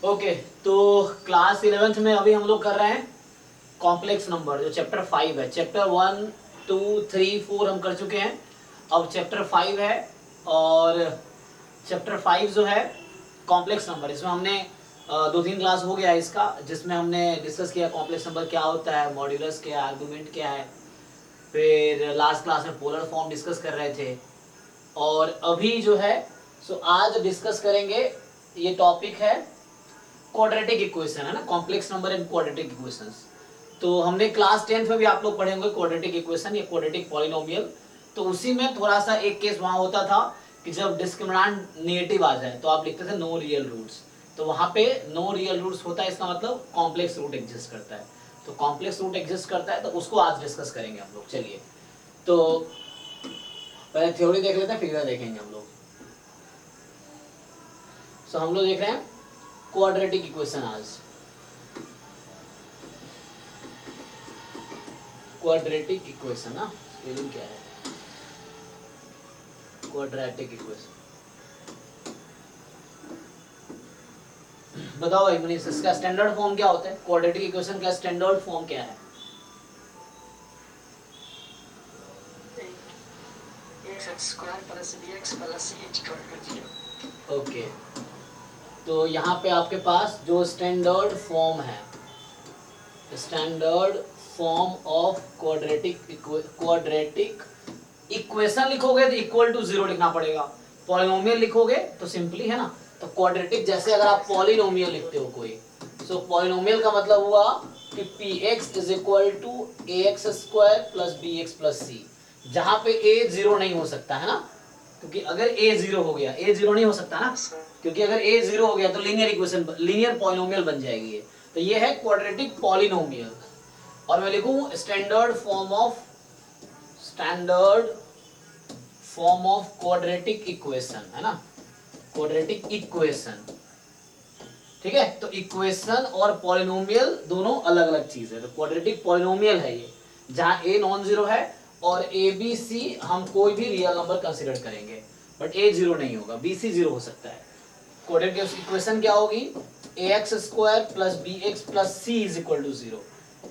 Okay, तो class 11th में अभी हम लोग कर रहे हैं कॉम्प्लेक्स नंबर, जो चैप्टर 5 है। चैप्टर 1 2 3 4 हम कर चुके हैं, अब चैप्टर 5 है। और चैप्टर 5 जो है कॉम्प्लेक्स नंबर, इसमें हमने 2-3 क्लास हो गया है इसका, जिसमें हमने डिस्कस किया कॉम्प्लेक्स नंबर क्या होता है, मॉड्यूलस क्या है, आर्गुमेंट क्या है। फिर लास्ट क्लास में पोलर फॉर्म डिस्कस कर रहे थे। और अभी जो है सो आज डिस्कस करेंगे, ये टॉपिक है क्वाड्रेटिक इक्वेशन, है ना, complex number and quadratic equations. तो हमने क्लास 10th में भी आप लोग पढ़े होंगे क्वाड्रेटिक इक्वेशन या क्वाड्रेटिक पॉलिनोमियल। तो उसी में थोड़ा सा एक केस वहां होता था कि जब डिस्क्रिमिनेंट नेगेटिव आ जाए तो आप लिखते थे नो रियल रूट्स। तो वहां पे नो रियल रूट्स होता है, इसका मतलब कॉम्प्लेक्स रूट एग्जिस्ट करता है। तो कॉम्प्लेक्स रूट एग्जिस्ट करता है, तो उसको आज डिस्कस करेंगे हम लोग। चलिए, तो पहले थ्योरी देख लेते हैं, फिगर देखेंगे हम लोग। सो हम लोग देख रहे हैं क्वाड्रेटिक इक्वेशन आज। क्वाड्रेटिक इक्वेशन ना, स्पेलिंग क्या है? क्वाड्रेटिक इक्वेशन बताओ भाई मनीष, इसका स्टैंडर्ड फॉर्म क्या होता है? क्वाड्रेटिक इक्वेशन का स्टैंडर्ड फॉर्म क्या है? ओके, तो यहाँ पे आपके पास जो स्टैंडर्ड फॉर्म है, standard form of quadratic equation लिखोगे तो इक्वल टू 0 लिखना पड़ेगा। पॉलिनोमियल लिखोगे तो सिंपली, है ना। तो क्वाड्रेटिक जैसे अगर आप पॉलिनोमियल लिखते हो कोई, सो पॉलिनोमियल का मतलब हुआ कि px is equal to ax square plus bx plus c, जहां पे a 0 नहीं हो सकता, है ना। क्योंकि अगर a 0 हो गया, a 0 नहीं हो सकता ना, क्योंकि अगर a 0 हो गया तो लीनियर इक्वेशन, लीनियर पॉलिनोमियल बन जाएगी ये। तो ये है क्वाड्रेटिक पॉलिनोमियल। और मैं लिखूं standard form of quadratic equation, है ना, क्वाड्रेटिक इक्वेशन। ठीक है, तो इक्वेशन और पॉलिनोमियल दोनों अलग अलग चीज है। तो क्वाड्रेटिक पॉलिनोमियल है ये, जहां a नॉन जीरो है और a b c हम कोई भी रियल नंबर कंसीडर करेंगे, बट a 0 नहीं होगा, b c 0 हो सकता है। क्वाड्रेटिक इक्वेशन क्या होगी? ax square plus bx plus c is equal to 0,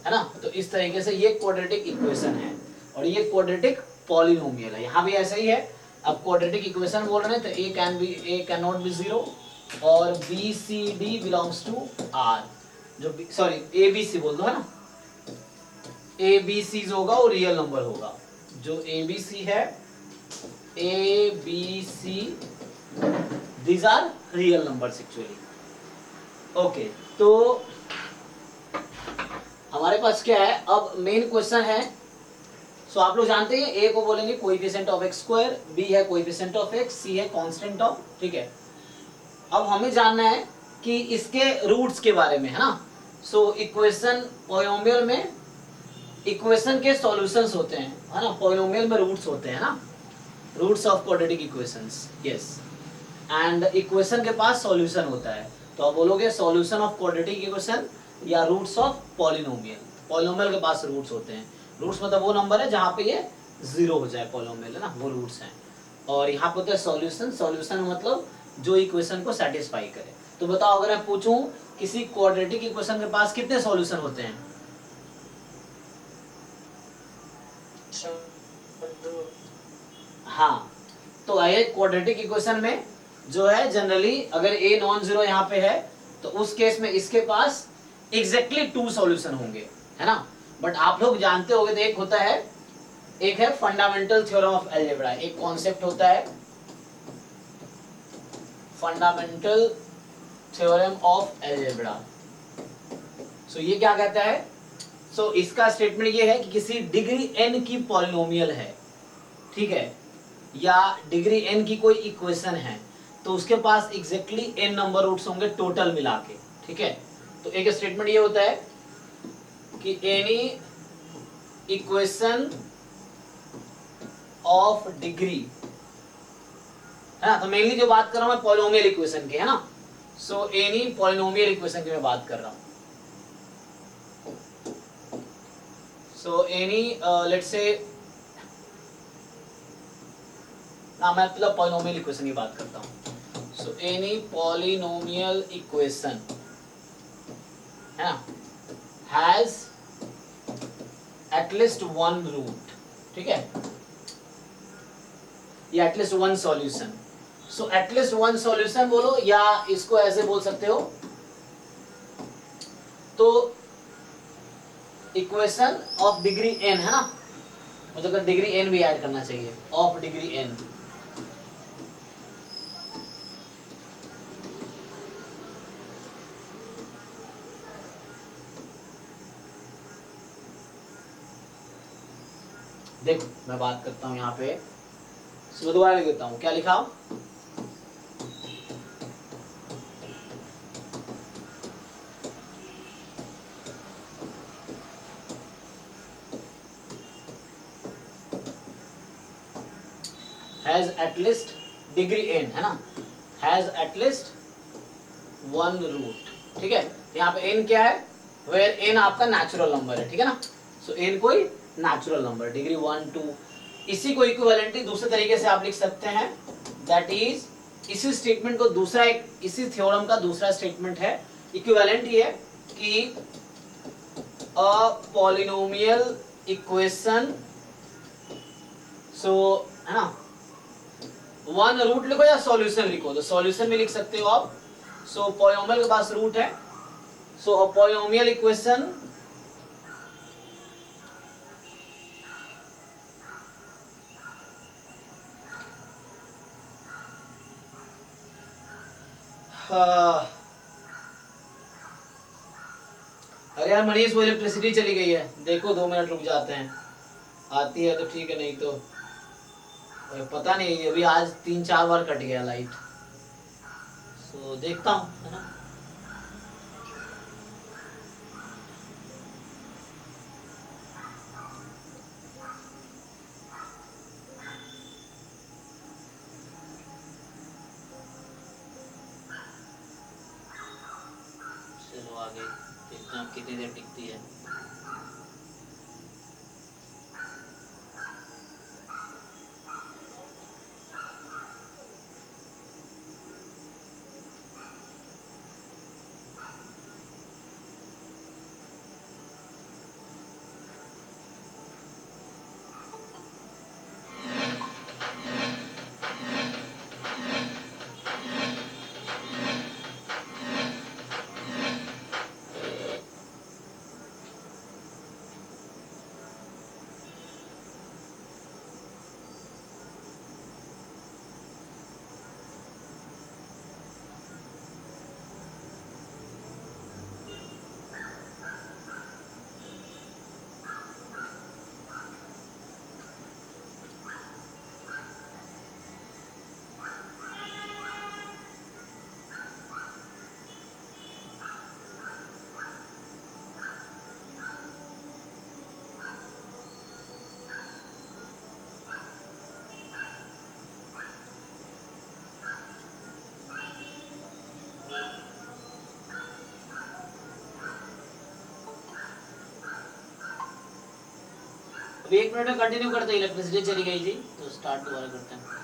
है ना। तो इस तरीके से ये क्वाड्रेटिक इक्वेशन है, और ये क्वाड्रेटिक पॉलिनोमियल है। यहाँ भी ऐसा ही है। अब क्वाड्रेटिक इक्वेशन बोल रहे हैं तो a कैन नॉट बी 0 और B C D belongs to R, जो सॉरी ए बी सी बोल दो, है ना। ए बी सी जो होगा वो रियल नंबर होगा। जो ए बी सी है, A B C these are real numbers actually. Okay, तो हमारे पास क्या है अब? मेन क्वेश्चन है, सो आप लोग जानते हैं ए को बोलेंगे coefficient of X square, B है कोएफिशिएंट ऑफ एक्स, सी है कांस्टेंट ऑफ, ठीक है। अब हमें जानना है कि इसके रूट्स के बारे में, है ना। सो इक्वेशन, पॉलिनोमियल में इक्वेशन के सॉल्यूशंस होते हैं, है ना। पॉलिनोमियल में रूट्स होते हैं ना, roots of quadratic equations, yes. And equation के पास सॉल्यूशन होता है, तो आप बोलोगे सॉल्यूशन ऑफ क्वाड्रेटिक इक्वेशन या रूट्स ऑफ पॉलिनोमियल। पॉलिनोमियल के पास रूट्स होते हैं। रूट्स मतलब वो नंबर है जहां पे ये 0 हो जाए, पॉलिनोमियल, है ना, वो रूट्स हैं। और यहाँ पे होता है सॉल्यूशन। सॉल्यूशन मतलब जो इक्वेशन को सेटिस्फाई करे। तो बताओ, अगर मैं पूछूं किसी क्वाड्रेटिक इक्वेशन के पास कितने सॉल्यूशन होते हैं? हाँ, तो ये क्वाड्रेटिक इक्वेशन में जो है जनरली अगर a नॉन जीरो यहाँ पे है तो उस केस में इसके पास एग्जैक्टली 2 सॉल्यूशन होंगे, है ना। बट आप लोग जानते होंगे तो एक होता है, एक है फंडामेंटल थ्योरम ऑफ अलजेब्रा, एक कॉन्सेप्ट होता है फंडामेंटल थ्योरम ऑफ अलजेब्रा। सो ये क्या कहता है? सो इसका स्टेटमेंट ये है कि किसी डिग्री n की पॉलिनोमियल है, ठीक है, या डिग्री n की कोई इक्वेशन है, तो उसके पास एग्जैक्टली n नंबर रूट्स होंगे टोटल मिला के, ठीक है। तो एक स्टेटमेंट ये होता है कि एनी इक्वेशन ऑफ डिग्री, है ना। तो मेनली जो बात कर रहा हूं मैं पॉलिनोमियल इक्वेशन की, है ना। सो एनी पॉलिनोमियल इक्वेशन की मैं बात कर रहा हूं। सो एनी लेट्स से ना, मैं मतलब पॉलिनोमियल इक्वेशन की बात करता हूं। सो एनी पॉलिनोमियल इक्वेशन है ना, हैज एटलीस्ट वन रूट, ठीक है, या at least one solution. So at least one solution बोलो, या इसको ऐसे बोल सकते हो, तो इक्वेशन ऑफ डिग्री n है ना, मतलब डिग्री n भी ऐड करना चाहिए, ऑफ डिग्री n। देखो मैं बात करता हूं यहाँ पे, दोबारा लिख देता हूं, क्या लिखा, हैज एटलीस्ट डिग्री n है ना, हैज एटलीस्ट वन रूट, ठीक है। यहाँ पे n क्या है, वेयर n आपका नेचुरल नंबर है, ठीक है ना। सो n कोई नेचुरल नंबर, डिग्री 1 2, इसी को इक्विवेलेंटली दूसरे तरीके से आप लिख सकते हैं, दैट इज, इसी स्टेटमेंट को दूसरा एक, इसी थ्योरम का दूसरा स्टेटमेंट है, इक्विवेलेंट ये कि अ पॉलिनोमियल इक्वेशन, सो है ना, वन रूट लिखो या सॉल्यूशन लिखो, तो सॉल्यूशन भी लिख सकते हो आप। सो पॉलिनोमियल के पास रूट है, सो अ पॉलिनोमियल इक्वेशन अरे यार मनीष, वो इलेक्ट्रिसिटी चली गई है, देखो 2 मिनट रुक जाते हैं, आती है तो ठीक है, नहीं तो पता नहीं, अभी आज 3-4 बार कट गया लाइट, सो देखता हूँ, है ना। चलो आगे देखते हैं कितनी देर टिकती है। अभी 1 मिनट में कंटिन्यू करते हैं, इलेक्ट्रिसिटी चली गई थी तो स्टार्ट दोबारा करते हैं।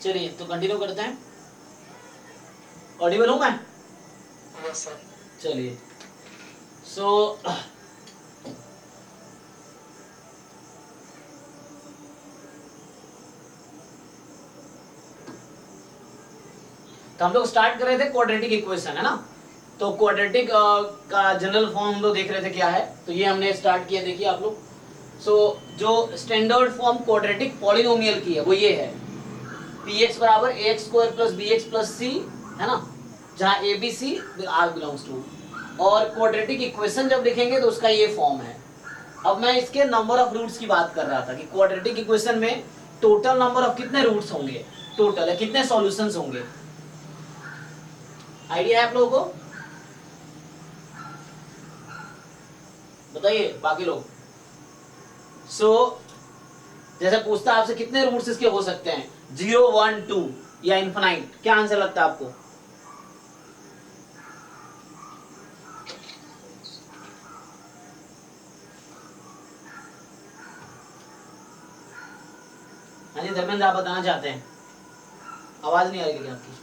चलिए तो कंटिन्यू करते हैं, ऑडिबल हूं मैं? Yes sir. चलिए सो तो हम लोग स्टार्ट कर रहे थे क्वाड्रेटिक इक्वेशन, है ना। तो क्वाड्रेटिक का जनरल फॉर्म हम लोग देख रहे थे क्या है, तो ये हमने स्टार्ट किया, देखिए आप लोग। सो जो स्टैंडर्ड फॉर्म क्वाड्रेटिक पॉलिनोमियल की है वो ये है, px बराबर ax square plus bx plus c, है ना, जहाँ abc आर बिलोंग्स टू और क्वाड्रेटिक इक्वेशन जब लिखेंगे तो उसका ये फॉर्म है। अब मैं इसके नंबर ऑफ रूट्स की बात कर रहा था कि क्वाड्रेटिक इक्वेशन में टोटल नंबर ऑफ कितने रूट्स होंगे, टोटल है कितने सॉल्यूशंस होंगे, आइडिया है आप लोगों को? बताइए बाकी लोग। जैसे पूछता है आपसे कितने रूट्स इसके हो सकते हैं, 0, 1, 2 या इन्फिनाइट, क्या आंसर लगता है आपको? हाँ जी धर्मेंद्र, आप बताना चाहते हैं? आवाज नहीं आ रही आपकी।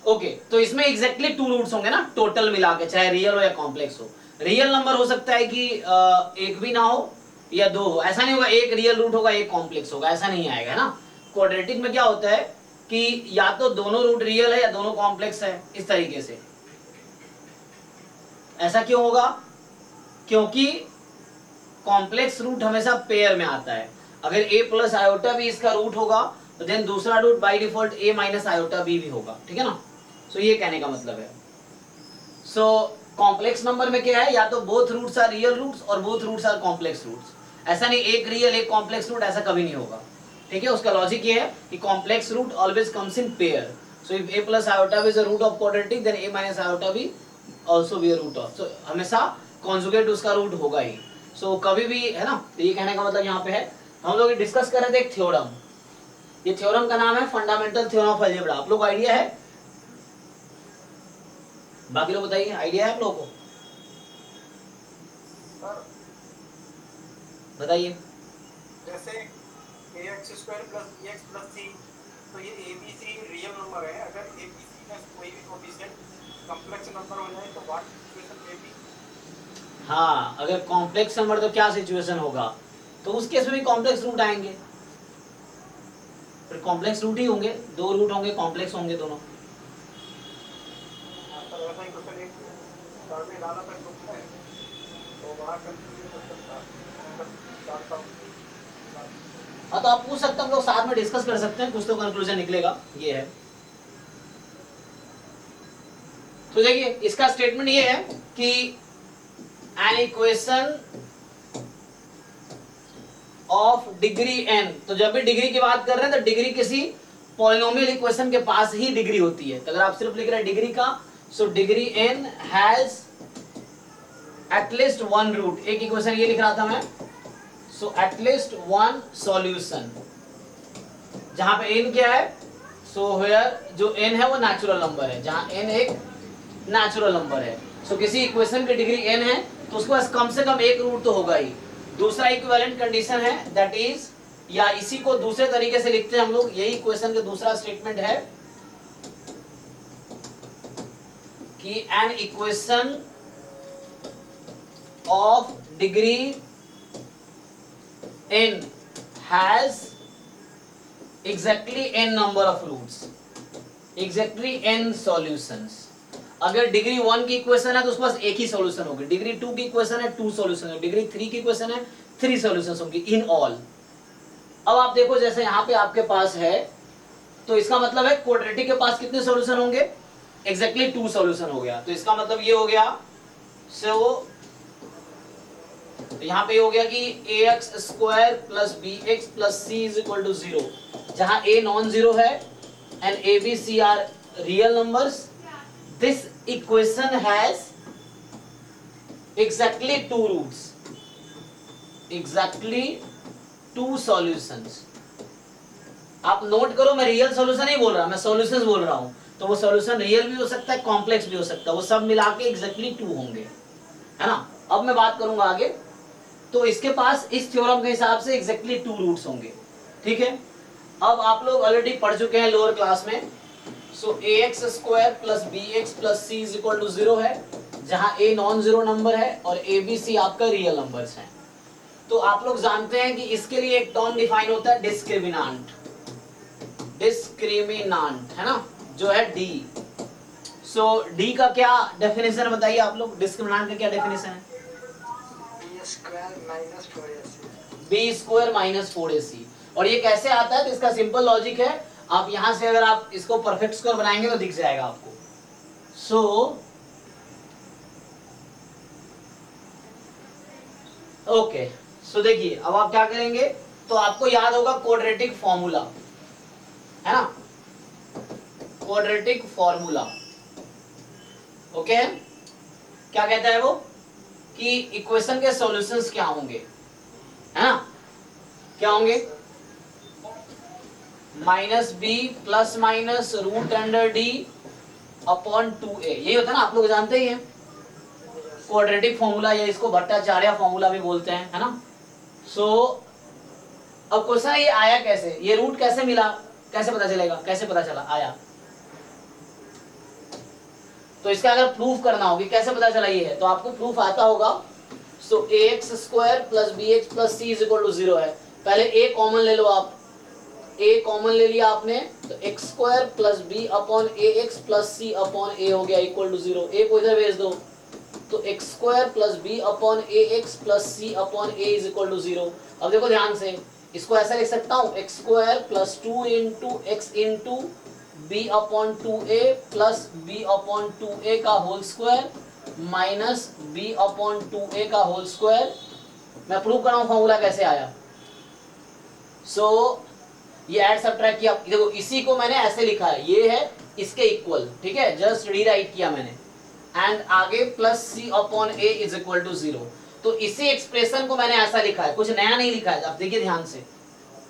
ओके तो इसमें एग्जैक्टली 2 रूट्स होंगे ना टोटल मिला के, चाहे रियल हो या कॉम्प्लेक्स हो। रियल नंबर हो सकता है कि एक भी ना हो या 2 हो, ऐसा नहीं होगा एक रियल रूट होगा एक कॉम्प्लेक्स होगा, ऐसा नहीं आएगा ना। क्वाड्रेटिक में क्या होता है कि या तो दोनों रूट रियल है या दोनों कॉम्प्लेक्स है, इस तरीके से। ऐसा क्यों होगा? क्योंकि कॉम्प्लेक्स रूट हमेशा पेयर में आता है। अगर a प्लस आयोटा भी इसका रूट होगा तो देन दूसरा root by default a minus iota b भी होगा, ठीक है ना। सो ये कहने का मतलब है। सो कॉम्प्लेक्स नंबर में क्या है, या तो both roots are real roots और both roots are complex roots. ऐसा नहीं एक रियल एक कॉम्प्लेक्स रूट, ऐसा कभी नहीं होगा, ठीक है। उसका लॉजिक ये है कि complex root always comes in pair. So if a plus iota is a root of quadratic then a minus iota b also be a root of, so हमेशा कॉन्जुगेट उसका रूट होगा ही। सो कभी भी, है ना। तो ये कहने का मतलब यहाँ पे है, हम लोग डिस्कस कर रहे थे एक थ्योरम। ये थ्योरम का नाम है फंडामेंटल थ्योरम ऑफ अलजेब्रा। आप लोग को आइडिया है? बाकी लोग बताइए, आइडिया है आप लोगों को? बताइए। जैसे ax² + bx + c, तो ये abc रियल नंबर है। अगर abc का कोई भी कोएफिशिएंट कॉम्प्लेक्स नंबर हो जाए तो व्हाट सिचुएशन में भी? हाँ, अगर कॉम्प्लेक्स नंबर तो क्या सिचुएशन होगा, तो उस केस में भी कॉम्प्लेक्स रूट आएंगे, फिर कॉम्प्लेक्स रूट ही होंगे, 2 रूट होंगे, कॉम्प्लेक्स होंगे दोनों। सर ऐसा ही क्वेश्चन एक सर्वे डाला था ग्रुप में, तो बड़ा कंफ्यूजन क्वेश्चन था। हाँ तो आप पूछ सकते हैं, हम लोग साथ में डिस्कस कर सकते हैं, कुछ तो कंक्लूजन निकलेगा। ये है, तो देखिए इसका स्टेटमेंट ये है कि an equation of degree n, तो जब भी डिग्री की बात कर रहे हैं तो डिग्री किसी पॉलिनोमियल इक्वेशन के पास ही डिग्री होती है। तो अगर आप सिर्फ लिख रहे हैं डिग्री का, so degree n has at least 1 root. एक इक्वेशन ये लिख रहा था मैं, सो एटलीस्ट 1 सॉल्यूशन, जहां पे n क्या है, सो वेयर जो n है वो नेचुरल नंबर है, जहां n एक नेचुरल नंबर है। सो किसी इक्वेशन की डिग्री n है तो उसके पास कम से कम एक रूट तो होगा ही। दूसरा इक्विवेलेंट कंडीशन है दैट इज, या इसी को दूसरे तरीके से लिखते हैं हम लोग, यही इक्वेशन का दूसरा स्टेटमेंट है कि an equation of degree n has exactly n number of roots, exactly n solutions. अगर डिग्री 1 की इक्वेशन है तो उसके पास एक ही सॉल्यूशन होगी, डिग्री 2 की इक्वेशन है 2 सॉल्यूशन होगी, डिग्री 3 की इक्वेशन है 3 सॉल्यूशंस होंगी इन ऑल। अब आप देखो जैसे यहाँ पे आपके पास है, तो इसका मतलब है क्वाड्रेटिक के पास कितने सॉल्यूशन होंगे, एग्जैक्टली 2 सॉल्यूशन हो गया। तो इसका मतलब ये हो गया, सो यहाँ पे हो गया कि ax² + bx + c = 0, जहां a नॉन जीरो है and a b c are real numbers. This equation has exactly 2 roots, exactly 2 solutions। आप नोट करो, मैं रियल सॉल्यूशन नहीं बोल रहा, मैं सॉल्यूशंस बोल रहा हूं। तो वो सॉल्यूशन रियल भी हो सकता है, कॉम्प्लेक्स भी हो सकता है, वो सब मिला के एग्जैक्टली 2 होंगे, है ना। अब मैं बात करूंगा आगे, तो इसके पास इस थ्योरम के हिसाब से एग्जैक्टली 2 रूट्स होंगे, ठीक है। अब आप लोग ऑलरेडी पढ़ चुके हैं लोअर क्लास में, सो ax² + bx + c = 0 है, जहां a नॉन जीरो नंबर है और a b c आपका रियल नंबर्स हैं। तो आप लोग जानते हैं कि इसके लिए एक टर्म डिफाइन होता है डिस्क्रिमिनांट, डिस्क्रिमिनांट है ना, जो है d। सो d का क्या डेफिनेशन है बताइए आप लोग, डिस्क्रिमिनांट का क्या डेफिनेशन है? b² - 4ac। b² - 4ac। और ये कैसे आता है, तो इसका सिंपल लॉजिक है, आप यहां से अगर आप इसको परफेक्ट स्क्वायर बनाएंगे तो दिख जाएगा आपको। सो ओके, सो देखिए अब आप क्या करेंगे, तो आपको याद होगा क्वाड्रेटिक फॉर्मूला, है ना, क्वाड्रेटिक फॉर्मूला। ओके, क्या कहता है वो कि इक्वेशन के सॉल्यूशंस क्या होंगे, है ना, क्या होंगे, minus B plus minus root under D upon 2a, यही होता है ना, आप लोग जानते ही हैं क्वाड्रेटिक फॉर्मूला, या इसको भट्टाचार्य फॉर्मूला भी बोलते हैं, है ना। सो अब क्वेश्चन है ये आया कैसे, ये रूट कैसे मिला, कैसे पता चलेगा, कैसे पता चला आया, तो इसका अगर प्रूफ करना होगी कैसे पता चला ये है, तो आपको प्रूफ आता होगा। So ax square plus B x plus C is equal to 0 है, पहले a कॉमन ले लो आप, a कॉमन ले लिया आपने, तो x square plus B upon A x plus C upon a हो गया इक्वल टू 0, a को इधर भेज दो, तो x square plus B upon A x plus C upon A is equal to 0। अब देखो ध्यान से, इसको ऐसा लिख सकता हूँ, X square plus 2 into X into B upon 2a plus B upon 2a का whole square minus B upon 2a का होल स्क्वायर। मैं प्रूव कर रहा हूँ फॉर्मूला कैसे आया। सो ये ऐड सब्ट्रैक्ट किया, देखो इसी को मैंने ऐसे लिखा है, ये है इसके इक्वल, ठीक है, जस्ट रीराइट किया मैंने, एंड आगे plus C upon A is equal to 0, तो इसी एक्सप्रेशन को मैंने ऐसा लिखा है, कुछ नया नहीं लिखा है, आप देखिए ध्यान से।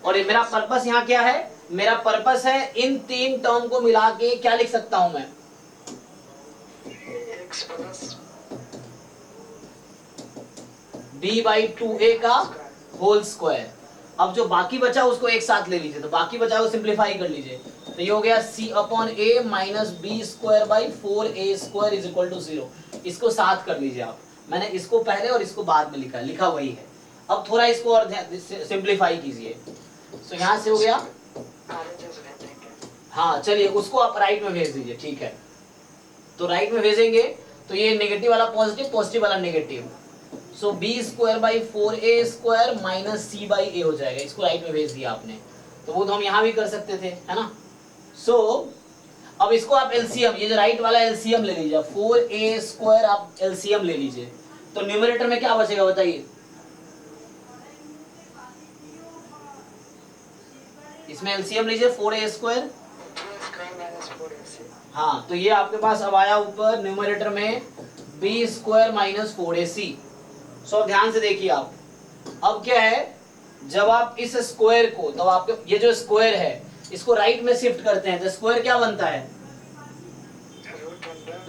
और ये मेरा पर्पस यहाँ क्या है, मेरा पर्पस है इन तीन टर्म को मिला के क्या लिख सकता हूं मैं, b बाई 2a का होल स्क्वायर। अब जो बाकी बचा उसको एक साथ ले लीजिए, तो बाकी बचा को सिंप्लीफाई कर लीजिए, तो ये हो गया c upon a minus B square by 4a square is equal to 0। इसको साथ कर लीजिए आप, मैंने इसको पहले और इसको बाद में लिखा वही है। अब थोड़ा इसको और सिंप्लीफाई कीजिए, तो यहां से हो गया, हाँ चलिए उसको आप राइट में भेज दीजिए, ठीक है, तो राइट में भेजेंगे तो ये नेगेटिव वाला पॉजिटिव, पॉजिटिव वाला negative, so b square by 4a square minus c by a हो जाएगा, इसको राइट में भेज दिया आपने, तो वो तो हम यहाँ भी कर सकते थे, है ना। सो अब इसको आप एलसीएम, ये जो राइट वाला एलसीएम ले लीजिए, 4a स्क्वायर आप एलसीएम ले लीजिए, तो न्यूमरेटर में क्या बचेगा बताइए, इसमें एलसीएम लीजिए 4a स्क्वायर, हाँ तो ये आपके पास अब आया ऊपर न्यूमरेटर में बी स्क्वायर माइनस 4ac। सो ध्यान से देखिए आप, अब क्या है, जब आप इस स्क्वायर को, तो आपके ये जो स्क्वायर है इसको राइट में शिफ्ट करते हैं, तो स्क्वायर क्या बनता है,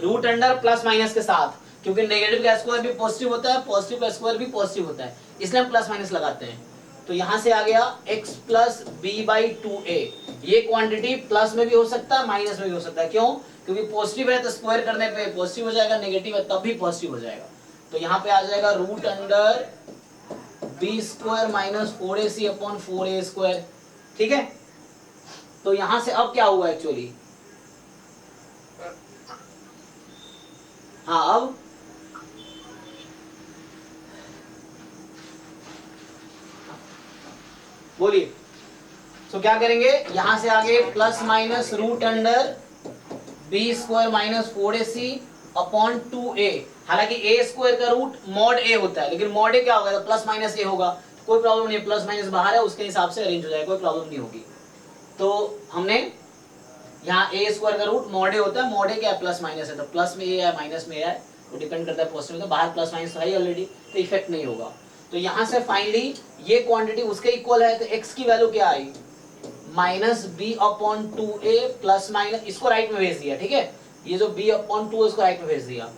रूट अंडर प्लस माइनस के साथ, क्योंकि नेगेटिव का स्क्वायर भी पॉजिटिव होता है, पॉजिटिव का स्क्वायर भी पॉजिटिव होता है, इसलिए हम प्लस माइनस लगाते हैं। तो यहां से आ गया x plus b by 2a, ये क्वांटिटी प्लस में भी हो सकता है माइनस में भी हो सकता है, क्यों, क्योंकि पॉजिटिव है तो स्क्वायर करने पे पॉजिटिव हो जाएगा, नेगेटिव है तब भी पॉजिटिव हो जाएगा, तो यहाँ पे आ जाएगा root under b square minus 4ac upon 4a square, ठीक है। तो यहां से अब क्या हुआ एक्चुअली, हाँ अब बोलिए, तो क्या करेंगे, यहां से आगे plus minus root under b square minus 4ac upon 2a, हालांकि a स्क्वायर का रूट मॉड a होता है, लेकिन मॉड a क्या होगा, तो प्लस माइनस a होगा, तो कोई प्रॉब्लम नहीं है, प्लस माइनस बाहर है उसके हिसाब से अरेंज हो जाएगा, कोई प्रॉब्लम नहीं होगी। तो हमने यहाँ a स्क्वायर का रूट मॉड a होता है, मॉड a क्या है, प्लस माइनस है, तो प्लस में a है माइनस में a है, वो डिपेंड करता है पॉजिटिव में, तो बाहर प्लस माइनस है ऑलरेडी, तो इफेक्ट नहीं होगा। तो यहाँ से फाइनली ये क्वांटिटी उसके इक्वल है, तो x की वैल्यू क्या आई, minus B upon 2a plus minus, इसको राइट में भेज दिया, ठीक है, ये जो b अपॉन 2 इसको राइट में भेज दिया,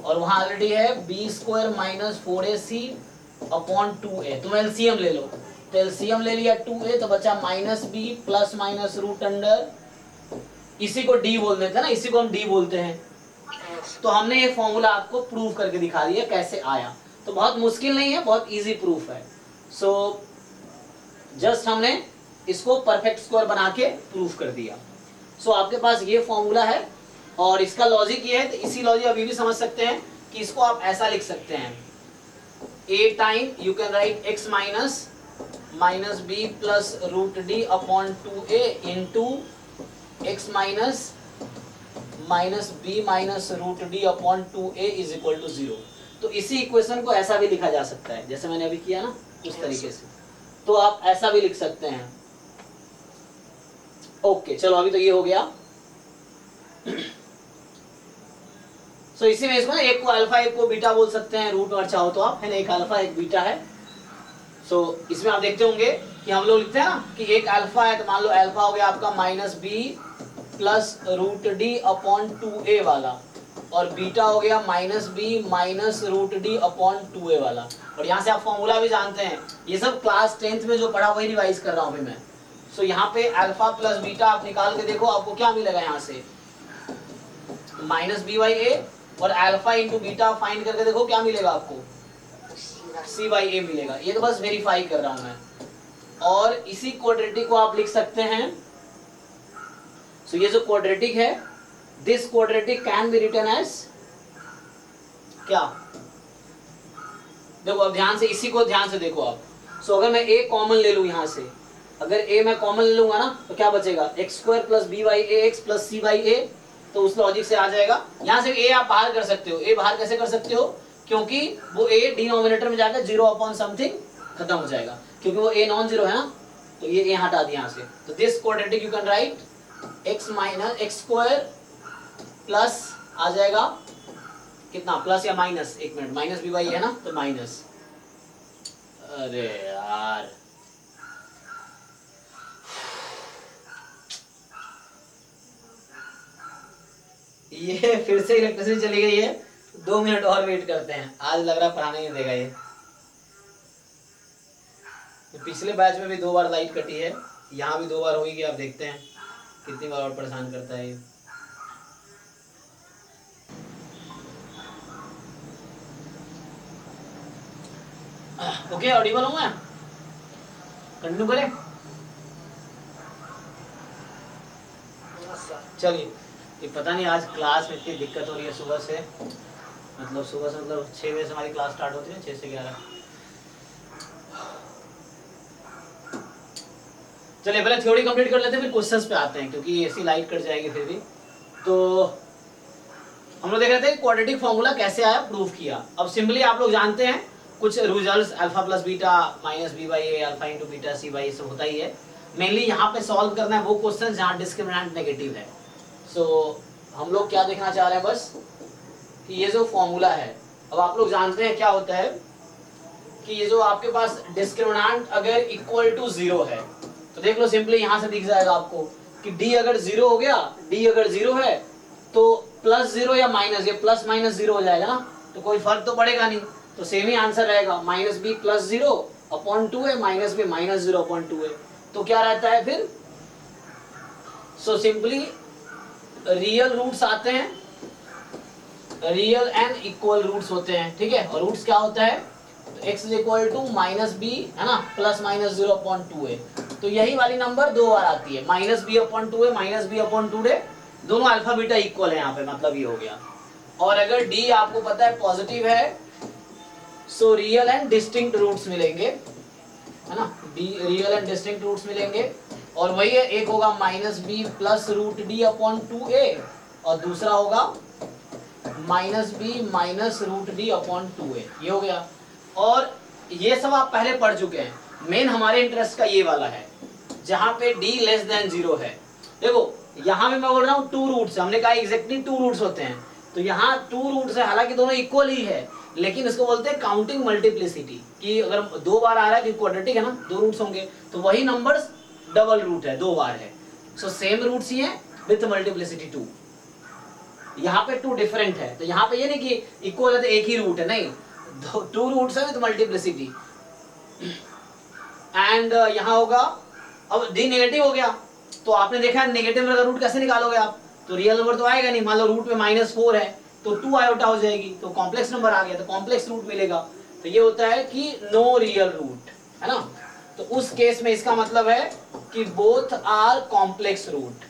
और वहां ऑलरेडी है B square minus 4ac upon 2a, तुम एलसीएम ले लो, तो एलसीएम ले लिया 2a, तो बचा minus B plus minus root under, इसी को d बोल देते हैं ना, इसी को हम d बोलते हैं। तो हमने ये फॉर्मूला आपको प्रूव करके दिखा दिया कैसे आया, तो बहुत मुश्किल नहीं है, बहुत इजी प्रूफ है। सो जस्ट हमने इसको परफेक्ट स्क्वायर बना के प्रूफ कर दिया। सो आपके पास ये फॉर्मूला है, और इसका लॉजिक ये है, तो इसी लॉजिक अभी भी समझ सकते हैं कि इसको आप ऐसा लिख सकते हैं, a time you can write x minus minus B plus root D upon 2a into x minus b minus root D upon 2a is equal to 0। तो इसी इक्वेशन को ऐसा भी लिखा जा सकता है जैसे मैंने अभी किया ना, उस तरीके से। तो आप ऐसा भी लिख सकते हैं। ओके चलो, अभी तो ये हो गया। सो इसी में इसको ना एक को अल्फा एक को बीटा बोल सकते हैं, रूट और चाहो तो आप, है ना, एक अल्फा एक बीटा है। सो इसमें आप देखते होंगे कि हम लोग लिखते हैं ना कि एक अल्फा है तो मान लो अल्फा हो गया आपका minus B plus root D upon 2a वाला, और बीटा हो गया minus b minus root D upon 2a वाला। और यहाँ से आप फॉर्मूला भी जानते हैं, ये सब क्लास 10th में जो पढ़ा वही रिवाइज कर रहा हूँ अभी मैं। सो यहाँ पे अल्फा प्लस बीटा आप निकाल के देखो, आपको क्या मिलेगा यहाँ से, माइनस बी बाई ए, और अल्फा इंटू बीटा फाइंड करके देखो क्या मिलेगा आपको, सी बाई ए मिलेगा। ये तो बस वेरीफाई कर रहा हूं मैं। और इसी क्वाड्रेटिक को आप लिख सकते हैं, सो ये जो क्वाड्रेटिक है, this quadratic can be written as क्या, देखो अब ध्यान से, इसी को ध्यान से देखो आप। सो अगर मैं a कॉमन ले लूं यहां से, अगर a मैं कॉमन ले लूंगा ना तो क्या बचेगा, x square plus b by a x plus c by a. तो उस लॉजिक से आ जाएगा। यहां से a आप बाहर कर सकते हो। a बाहर कैसे कर सकते हो, क्योंकि वो a डिनोमिनेटर में जाकर 0 अपॉन समथिंग खत्म हो जाएगा, क्योंकि वो a नॉन जीरो है ना, तो ये a हटा दिया यहां से। तो this quadratic you can write x minus x square plus आ जाएगा कितना, प्लस या माइनस, एक मिनट, माइनस बी बाई है ना, तो माइनस, अरे यार ये फिर से इलेक्ट्रिसिटी चली गई है। 2 मिनट और वेट करते हैं, आज लग रहा पढ़ाने नहीं देगा ये। पिछले बैच में भी 2 बार लाइट कटी है, यहाँ भी 2 बार होगी। आप देखते हैं कितनी बार और परेशान करता है ये। ओके, ऑडिबल हूँ मैं, कंटिन्यू करें। चलिए, ये पता नहीं आज क्लास में इतनी दिक्कत हो रही है सुबह से, मतलब 6 बजे से हमारी क्लास स्टार्ट होती है, 6 से 11। चलिए पहले थ्योरी कंप्लीट कर लेते हैं, फिर क्वेश्चंस पे आते हैं, क्योंकि ऐसी लाइट कट जाएगी फिर भी। तो हम लोग देख रहे थे क्वाड्रेटिक फॉर्मूला कैसे आया, प्रूफ किया। अब सिंपली आप लोग जानते हैं कुछ results, alpha plus beta minus b by a alpha into beta c by, सब होता ही है। मेनली यहाँ पे सॉल्व करना है वो क्वेश्चन जहाँ डिस्क्रिमिनेंट नेगेटिव है। सो हम लोग क्या देखना चाह रहे हैं बस, कि ये जो फॉर्मूला है, अब आप लोग जानते हैं क्या होता है कि ये जो आपके पास डिस्क्रिमिनेंट अगर इक्वल टू 0 है, तो देख लो सिंपली यहाँ से दिख जाएगा आपको कि d अगर 0 हो गया, d अगर 0 है तो प्लस 0 या माइनस, ये प्लस माइनस 0 हो जाएगा ना, तो कोई फर्क तो पड़ेगा नहीं, तो सेम ही आंसर रहेगा, माइनस बी प्लस 0 अपॉन 2 है, माइनस बी माइनस 0 अपॉन 2 है। तो क्या रहता है फिर, सो सिंपली रियल रूट्स आते हैं, रियल एंड इक्वल रूट्स होते हैं, ठीक है। और रूट्स क्या होता है, तो x is equal to minus b, है ना, प्लस माइनस 0 अपॉन 2 है। तो यही वाली नंबर 2 बार आती है, माइनस बी अपॉन 2 है, माइनस बी अपॉन 2 है, दोनों अल्फा बीटा इक्वल है यहाँ पे, मतलब ये हो गया। और अगर d आपको पता है पॉजिटिव है, so real and distinct roots मिलेंगे, है ना, रियल एंड डिस्टिंक्ट रूट्स मिलेंगे। और वही है, एक होगा minus B plus root D upon 2a, और दूसरा होगा minus b minus root D upon 2a, ये हो गया। और ये सब आप पहले पढ़ चुके हैं। मेन हमारे इंटरेस्ट का ये वाला है जहां पे d लेस देन 0 है। देखो यहाँ पे मैं बोल रहा हूँ 2 रूट्स, हमने कहा एग्जैक्टली 2 रूट्स होते हैं, तो यहाँ 2 रूट्स है, हालांकि दोनों इक्वल ही है, लेकिन इसको बोलते हैं काउंटिंग मल्टीप्लिसिटी, कि अगर 2 बार आ रहा है कि क्वाड्रेटिक है ना, 2 रूट्स होंगे, तो वही नंबर्स डबल रूट है, 2 बार है। सो सेम रूट्स ही है विथ मल्टीप्लिसिटी 2। यहाँ पे 2 डिफरेंट है, तो यहाँ पे ये नहीं कि इक्वल है तो एक ही रूट है, नहीं, 2 रूट्स है विथ मल्टीप्लिसिटी। एंड यहाँ होगा, अब d नेगेटिव हो गया, तो आपने देखा नेगेटिव का रूट कैसे निकालोगे आप, तो रियल नंबर तो आएगा नहीं। मान लो रूट में -4 है तो 2 आयोटा हो जाएगी, तो कॉम्प्लेक्स नंबर आ गया, तो कॉम्प्लेक्स रूट मिलेगा। तो ये होता है कि नो रियल रूट, है ना। तो उस केस में इसका मतलब है कि both are complex root,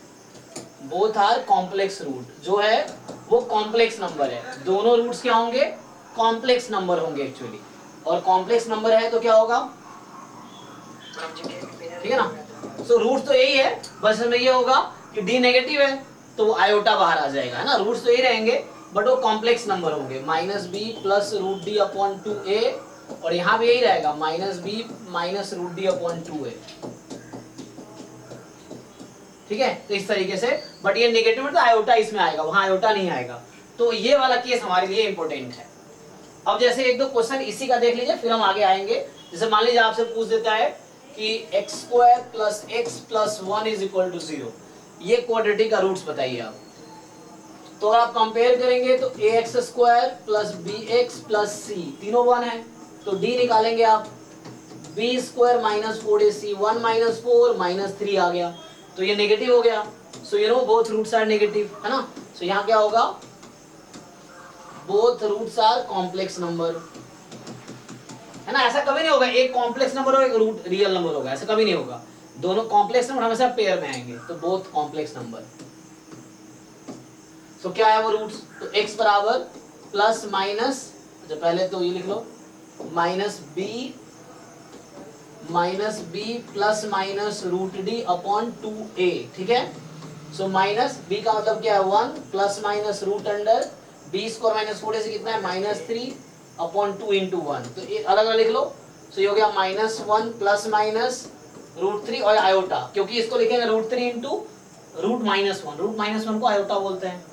both are complex root, जो है वो कॉम्प्लेक्स नंबर है। दोनों रूट्स क्या होंगे, कॉम्प्लेक्स नंबर होंगे एक्चुअली। और कॉम्प्लेक्स नंबर है तो क्या होगा, ठीक है ना। सो रूट तो यही है, बस इसमें ये होगा कि डी नेगेटिव है तो वो आयोटा बाहर आ जाएगा, है ना। रूट्स तो यही रहेंगे बट वो कॉम्प्लेक्स नंबर होंगे, minus B plus root D upon 2a, और यहाँ भी यही रहेगा minus b minus root D upon 2a। ठीक है, तो इस तरीके से, बट ये नेगेटिव है तो आयोटा इसमें आएगा, वहां आयोटा नहीं आएगा। तो ये वाला केस हमारे लिए इंपॉर्टेंट है। अब जैसे एक दो क्वेश्चन इसी का देख लीजिए, फिर हम आगे आएंगे। जैसे मान लीजिए आपसे पूछ देता है कि x square plus x plus 1 is equal to 0, ये क्वाड्रेटिक का रूट्स बताइए आप। तो अगर आप कंपेयर करेंगे तो a x square plus B x plus c तीनों 1 है, तो डी निकालेंगे आप, b square minus 4ac 1 minus 4 minus 3 आ गया, तो ये नेगेटिव हो गया। So you know both roots are negative, है ना। सो यहाँ क्या होगा, both roots are complex number, है ना। ऐसा कभी नहीं होगा एक कॉम्प्लेक्स नंबर हो एक रूट रियल नंबर होगा, ऐसा कभी नहीं होगा। दोनों कॉम्प्लेक्स नंबर हमेशा पेयर में आएंगे, तो बोथ कॉम्प्लेक्स नंबर। सो क्या है वो रूट्स, तो x बराबर प्लस माइनस, अच्छा पहले तो ये लिख लो, minus B plus minus root D upon 2a, ठीक है। सो माइनस बी का मतलब क्या है 1 plus minus root under b square minus 4 से कितना है -3 अपॉन 2 इंटू 1, तो ये अलग अलग लिख लो। सो ये हो गया -1 प्लस माइनस रूट 3 और आयोटा, क्योंकि इसको लिखेंगे रूट 3 इंटू रूट -1 को आयोटा बोलते हैं।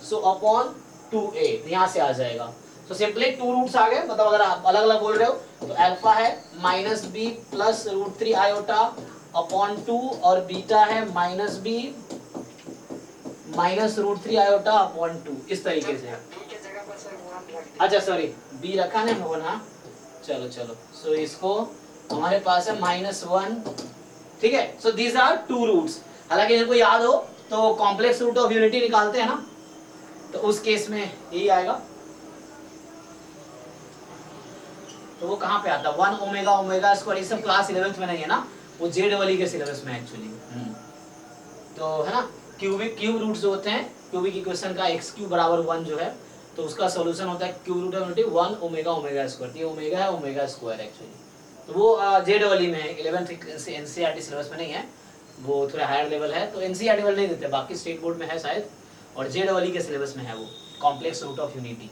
सो अपॉन 2a, तो यहाँ से आ जाएगा। सो सिंपली 2 रूट्स आ गए, मतलब अगर आप अलग अलग बोल रहे हो तो अल्फा है -b plus root 3 iota upon 2, और बीटा है -b minus root 3 iota upon 2, इस तरीके से। अच्छा सॉरी, b रखा ना हम ना, चलो चलो। सो इसको हमारे पास है -1, ठीक है। So these are 2 roots. हालांकि इनको याद हो तो कॉम्प्लेक्स रूट ऑफ यूनिटी निकालते हैं ना, तो उस केस में यही आएगा। तो वो कहाँ पे आता है 1 ओमेगा ओमेगा स्क्वायर, ये सब क्लास 11th में नहीं है ना, वो जेड वाली के सिलेबस में एक्चुअली। तो है ना, क्यूब रूट्स जो होते हैं, क्यूबिक इक्वेशन का x क्यूब बराबर 1 जो है, तो उसका सॉल्यूशन होता है cube root of unity 1 omega omega square, ये ओमेगा है ओमेगा स्क्वायर एक्चुअली। तो वो जेड वाली में है, 11th एनसीईआरटी सिलेबस में नहीं है, वो थोड़ा हायर लेवल है, तो एनसीईआरटी वाले नहीं देते, बाकी स्टेट बोर्ड में है शायद, और जेड वाली के सिलेबस में है वो कॉम्प्लेक्स रूट ऑफ यूनिटी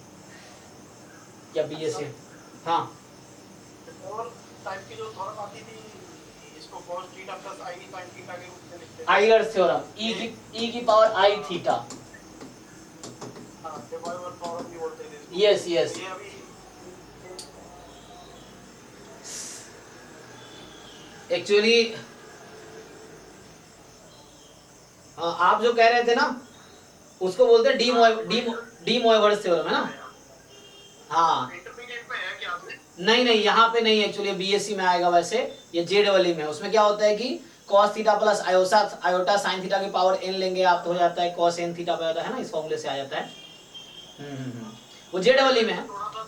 या बीएससी। हाँ और टाइप की जो थ्योरम आती थी, इसको cos theta plus i sin theta के रूप में लिखते थे। आइलर्स थ्योरम, e की पावर i थीटा, हां, de Moivre थ्योरम भी बोलते थे इसको। Yes yes. ये अभी एक्चुअली आप जो कह रहे थे ना उसको बोलते हैं डी मोइवर्स थ्योरम, है ना। हाँ इंटरमीडिएट में है क्या आपने? नहीं नहीं, यहाँ पे नहीं, एक्चुअली बीएससी में आएगा वैसे, ये जेड वाली में। उसमें क्या होता है कि cos theta plus iota sin theta की पावर n लेंगे आप, तो हो जाता है cos n थीटा पे, है ना, इस फॉर्मूले से आ जाता है। वो जेड वाली में है। थोड़ा सा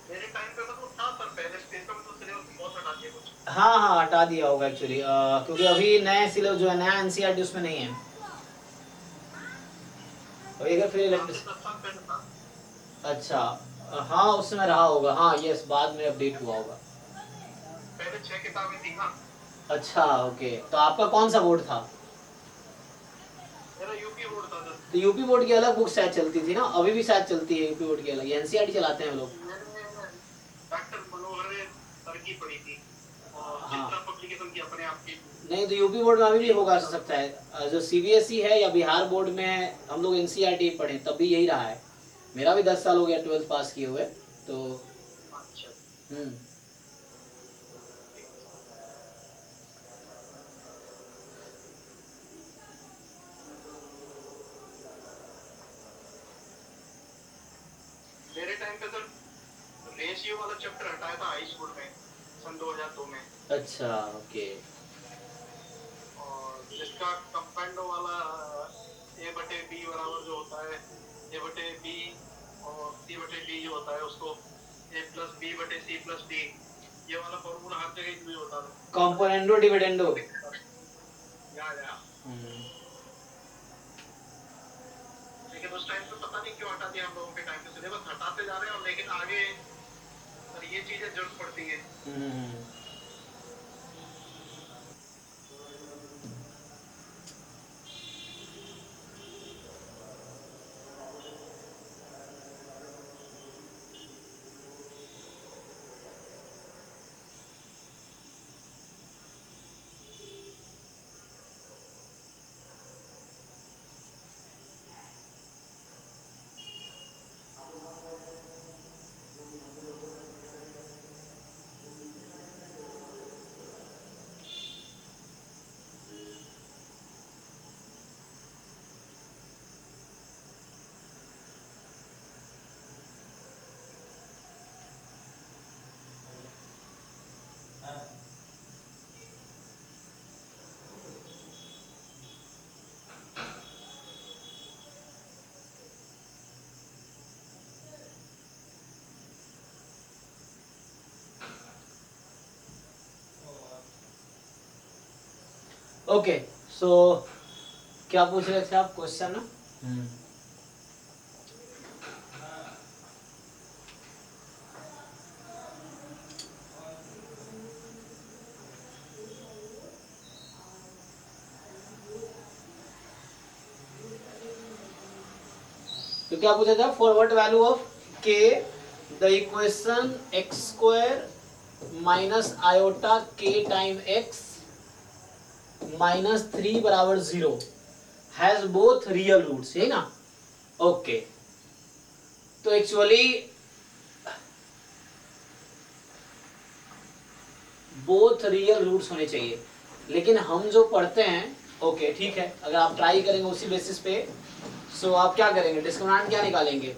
मेरे टाइम पे तो था, पर पहले स्टेज में तो सिलेबस बहुत हटा दिया कुछ। हाँ हाँ हटा दिया होगा एक्चुअली, क्योंकि अभी नए सिलेबस जो है, नया एनसीईआरटी उसमें नहीं है अभी का, फिर अच्छा हाँ उस समय रहा होगा, हाँ यस, बाद में अपडेट हुआ होगा। पहले 6 किताबें थी ना। अच्छा ओके, तो आपका कौन सा बोर्ड था? मेरा यूपी बोर्ड था सर। तो यूपी बोर्ड की अलग बुक शायद चलती थी ना, अभी भी शायद चलती है यूपी बोर्ड की अलग, एनसीईआरटी चलाते हैं लोग। डॉक्टर मनोहर सर की पढ़ी थी और हाँ चित्रा पब्लिकेशन की अपने आप की। नहीं, तो यूपी बोर्ड में अभी भी होगा सकता है, जो सीबीएसई है या बिहार बोर्ड में हम लोग एनसीईआरटी पढ़े तब भी यही रहा है। मेरा भी 10 साल हो गया 12th पास किए हुए, तो अच्छा मेरे टाइम पे सर रेशियो वाला चैप्टर हटाया था हाई स्कूल में सन 2002 में। अच्छा ओके। और जिसका कंपाउंड वाला a बटे b बराबर जो होता है a बटे b और c बटे d जो होता है उसको a प्लस b बटे c प्लस d, ये वाला फॉर्मूला हर जगह यूज होता था। कंपोनेंडो डिविडेंडो या लेकिन उस टाइम पे पता नहीं क्यों हटा दिया हम लोगों के टाइम पे, सिलेबस हटाते जा रहे हैं और लेकिन आगे और ये चीजें जरूरत पड़ती है। ओके, सो क्या पूछ रहे थे आप क्वेश्चन ना? तो क्या पूछा था? फॉर व्हाट वैल्यू ऑफ के the equation x square minus iota के टाइम एक्स माइनस 3 बराबर 0 हैज बोथ रियल रूट्स, यही ना? ओके, तो एक्चुअली बोथ रियल रूट्स होने चाहिए, लेकिन हम जो पढ़ते हैं, ओके ठीक है, अगर आप ट्राई करेंगे उसी बेसिस पे, सो आप क्या करेंगे? डिस्क्रिमिनेंट क्या निकालेंगे?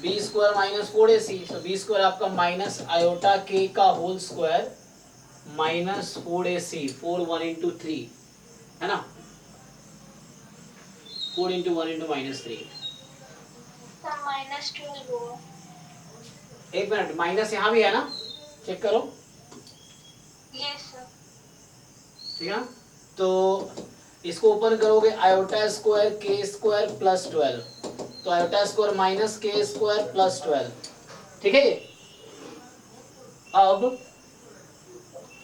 बी स्क्वायर माइनस 4ac, सो बी स्क्वायर आपका माइनस आयोटा के का whole square minus 4ac, 4 1 into 3 है ना, 4 इंटू 1 इंटू माइनस 3, माइनस 12 होगा। एक मिनट, माइनस यहाँ भी है ना, चेक करो, यस सर। ठीक है ना? तो इसको ओपन करोगे, आयोटा स्क्वायर के स्क्वायर प्लस 12, तो आयोटा स्क्वायर माइनस के स्क्वायर प्लस 12, ठीक है? अब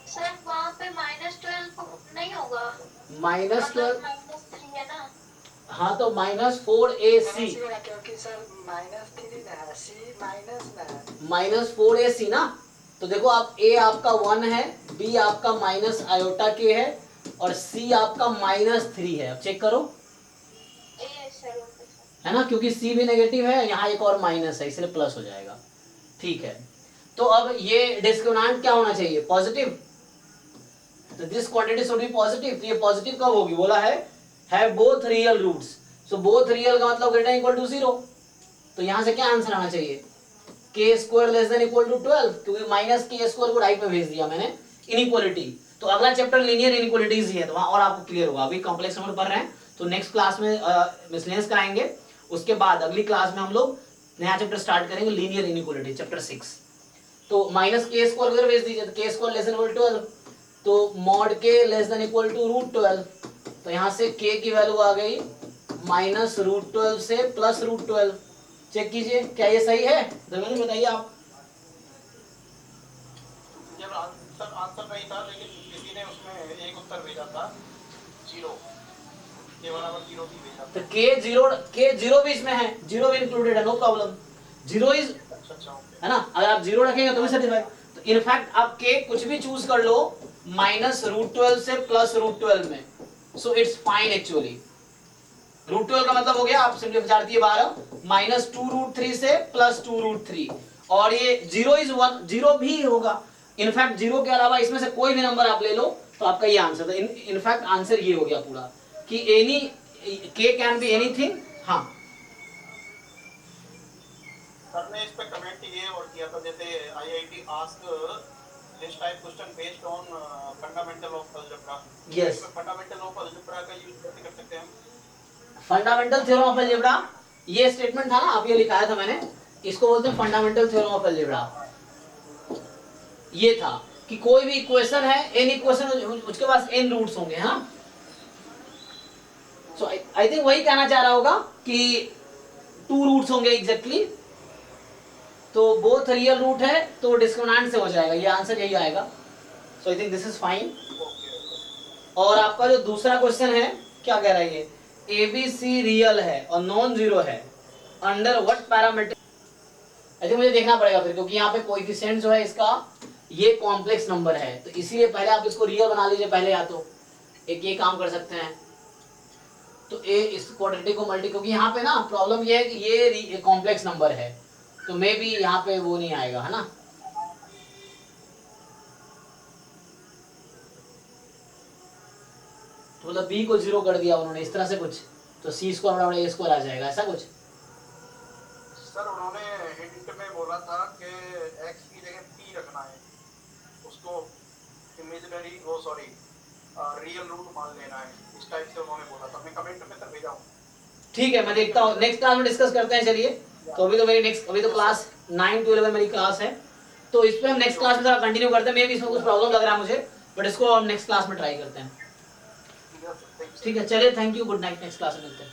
सर वहाँ पे -12 नहीं होगा, माइनस 12, -3 है ना। हाँ तो माइनस 4ac, क्योंकि सर -3 ना सी माइनस ना माइनस 4ac ना, तो देखो आप a आपका 1 है, b आपका माइनस आयोटा के है, और c आपका -3 है। अब चेक करो, यस सर, ओके सर। है ना, क्योंकि c भी नेगेटिव है, यहाँ एक और माइनस है, इसलिए प्लस हो जाएगा, ठीक है? तो अब ये डिस्क्रिमिनेंट क्या होना चाहिए? पॉजिटिव, तो this quantity should be positive, तो ये पॉजिटिव कब होगी? बोला है both real roots, so both real का मतलब ग्रेटर इक्वल टू 0, तो यहाँ से क्या आंसर आना चाहिए? K square less than equal to 12, क्योंकि माइनस के स्क्वायर को राइट में भेज दिया मैंने, इनइक्वालिटी। तो अगला चैप्टर लीनियर इनइक्वालिटीज ही है, तो वहां और आपको क्लियर होगा। अभी कॉम्प्लेक्स नंबर पढ़ रहे हैं, तो नेक्स्ट क्लास में मिसलेनियस कराएंगे, उसके बाद अगली क्लास में हम लोग नया चैप्टर स्टार्ट करेंगे, लीनियर इनइक्वालिटी चैप्टर 6। तो माइनस के स्क्वायर उधर भेज दीजिए, तो k square less than equal to 12, तो मॉड के लेस देन इक्वल टू √12, तो यहाँ से के की वैल्यू आ गई माइनस √12 से प्लस √12। चेक कीजिए क्या ये सही है? धर्मेंद्र बताइए आप। जब आंसर नहीं था, लेकिन किसी ने उसमें एक उत्तर भेजा था 0 के बराबर 0 भी भेजा तो के जीरो भी इसमें है, जीरो भी इंक्लूडेड है, नो प्रॉब्लम, जीरो इज, अच्छा है ना? अगर आप जीरो रखेंगे तो भी सेटिस्फाई। तो इनफैक्ट आप के कुछ भी चूज कर लो माइनस √12 से प्लस √12 में, सो इट्स फाइन एक्चुअली। √12 का मतलब हो गया, आप सिंपली विचार दिए 12, माइनस 2√3 से प्लस 2√3, और ये जीरो इज 1, जीरो भी होगा। इनफैक्ट जीरो के अलावा इसमें से कोई भी नंबर आप ले लो तो आपका ये आंसर था। इनफैक्ट आंसर ये हो गया पूरा कि एनी के कैन बी एनीथिंग। हाँ सर ने इस पे कमेंट ये और किया था, जैसे IIT ask this type question based on fundamental of algebra. Yes, fundamental of algebra का यूज कैसे कर सकते हैं हम? फंडामेंटल थ्योरम ऑफ अलजेब्रा, ये स्टेटमेंट था ना, आप ये लिखाया था मैंने, इसको बोलते हैं फंडामेंटल थ्योरम ऑफ अलजेब्रा। ये था कि कोई भी इक्वेशन है, एन इक्वेशन, उसके पास एन रूट्स होंगे, हाँ। सो आई थिंक वही कहना चाह रहा होगा कि 2 रूट्स होंगे एग्जैक्टली। तो बोथ रियल रूट है तो डिस्क्रिमिनेंट से हो जाएगा, ये आंसर यही आएगा। So I think this is fine. और आपका जो दूसरा क्वेश्चन है क्या कह रहा है, ये ए बी सी रियल है और नॉन जीरो है, under what parameter. I think मुझे देखना पड़ेगा फिर, क्योंकि यहाँ पे कोएफिशिएंट जो है इसका ये कॉम्प्लेक्स नंबर है, तो इसीलिए पहले आप इसको रियल बना लीजिए पहले, या तो एक ये काम कर सकते हैं, तो ए इस क्वाड्रेटिक को मल्टी, क्योंकि यहाँ पे ना प्रॉब्लम ये है कि ये कॉम्प्लेक्स नंबर है, तो मे बी यहाँ पे वो नहीं आएगा, है ना। तो मतलब बी को जीरो कर दिया उन्होंने इस तरह से कुछ, तो सी स्क्वायर बराबर ए स्क्वायर आ जाएगा, ऐसा कुछ। सर उन्होंने हिंट में बोला था कि x की जगह p रखना है, उसको इमेजिनरी वो सॉरी रियल रूट मान लेना है, इस टाइप से उन्होंने बोला था। मैं कमेंट में सर भेजा हूं। ठीक है, मैं देखता हूँ, नेक्स्ट क्लास में डिस्कस करते हैं। चलिए, तो अभी तो क्लास 9 to 11 मेरी क्लास है, तो इस पे हम नेक्स्ट क्लास में थोड़ा कंटिन्यू करते हैं। मे भी इसमें कुछ प्रॉब्लम लग रहा है मुझे, बट इसको हम नेक्स्ट क्लास में ट्राई करते हैं। ठीक है, चलिए, thank you, good night, next class में मिलते हैं।